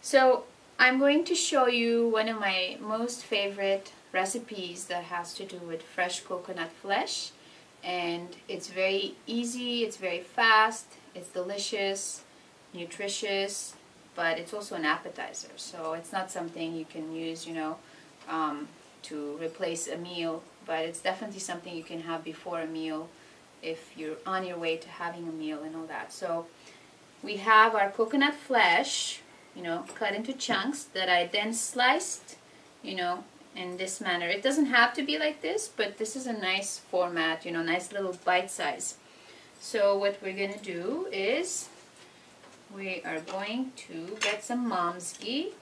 So I'm going to show you one of my most favorite recipes that has to do with fresh coconut flesh, and it's very easy, it's very fast, it's delicious, nutritious, but it's also an appetizer, so it's not something you can use, to replace a meal, but it's definitely something you can have before a meal if you're on your way to having a meal and all that. So we have our coconut flesh, cut into chunks that I then sliced, in this manner. It doesn't have to be like this, but this is a nice format, nice little bite size. So what we're going to do is we are going to get some mom's ghee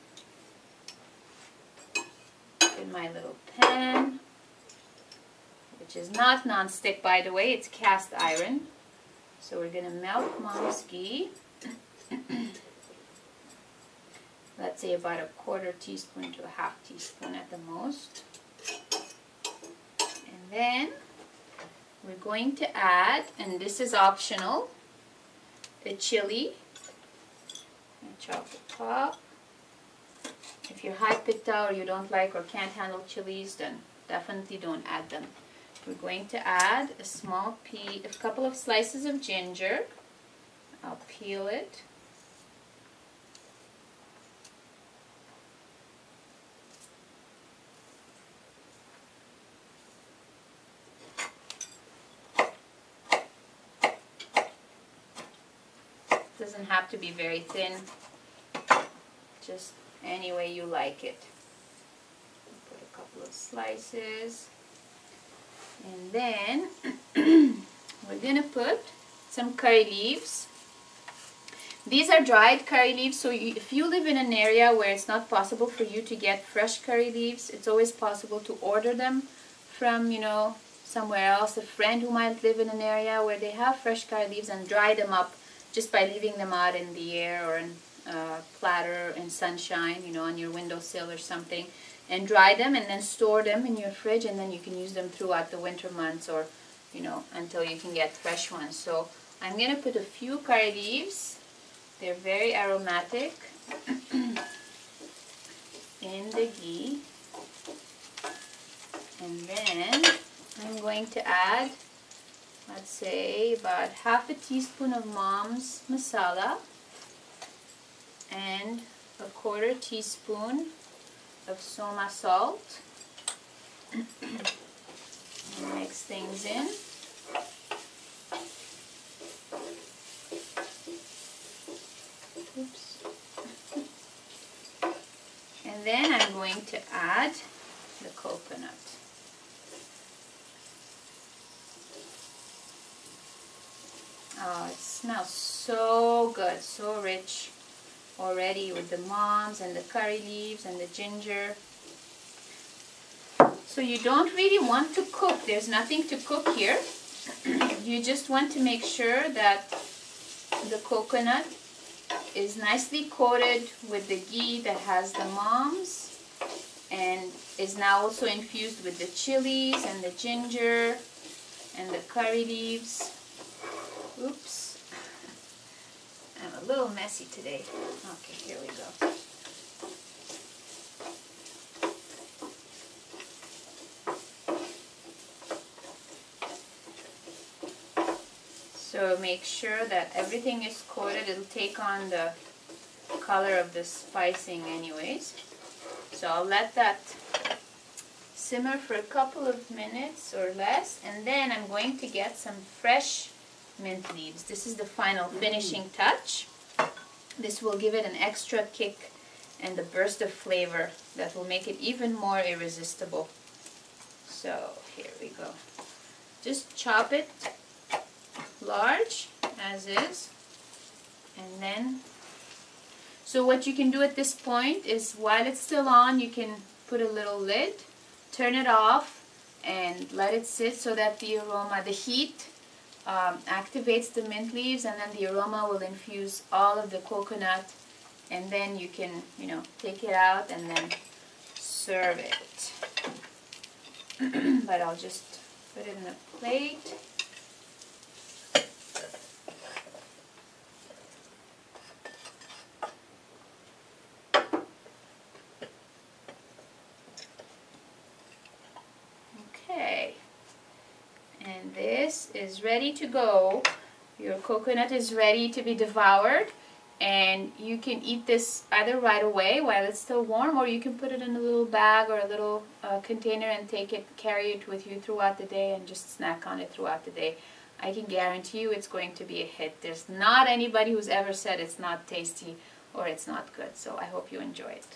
in my little pan, which is not non-stick, by the way, it's cast iron. So we're going to melt mom's ghee. Let's say about a quarter teaspoon to a half teaspoon at the most. And then we're going to add, and this is optional, a chili. And chop it up. If you're high pitta or you don't like or can't handle chilies, then definitely don't add them. We're going to add a couple of slices of ginger. I'll peel it. Doesn't have to be very thin, just any way you like it. Put a couple of slices, and then we're going to put some curry leaves. These are dried curry leaves, so if you live in an area where it's not possible for you to get fresh curry leaves, it's always possible to order them from, somewhere else, a friend who might live in an area where they have fresh curry leaves, and dry them up just by leaving them out in the air or in a platter in sunshine, on your windowsill or something, and dry them and then store them in your fridge, and then you can use them throughout the winter months or, until you can get fresh ones. So I'm going to put a few curry leaves. They're very aromatic in the ghee. And then I'm going to add, let's say, about half a teaspoon of mom's masala and a quarter teaspoon of soma salt. Mix things in. Oops. And then I'm going to add the coconut. Oh, it smells so good, so rich already with the moms and the curry leaves and the ginger. So you don't really want to cook. There's nothing to cook here. You just want to make sure that the coconut is nicely coated with the ghee that has the moms and is now also infused with the chilies and the ginger and the curry leaves. Oops, I'm a little messy today. Okay, here we go. So make sure that everything is coated. It'll take on the color of the spicing anyways. So I'll let that simmer for a couple of minutes or less, and then I'm going to get some fresh mint leaves. This is the final finishing touch. This will give it an extra kick and a burst of flavor that will make it even more irresistible. So here we go. Just chop it large as is, and then so what you can do at this point is, while it's still on, you can put a little lid, turn it off, and let it sit so that the aroma, the heat activates the mint leaves, and then the aroma will infuse all of the coconut, and then you can, take it out and then serve it. But I'll just put it in a plate. And this is ready to go. Your coconut is ready to be devoured, and you can eat this either right away while it's still warm, or you can put it in a little bag or a little container and carry it with you throughout the day and just snack on it throughout the day. I can guarantee you it's going to be a hit. There's not anybody who's ever said it's not tasty or it's not good. So I hope you enjoy it.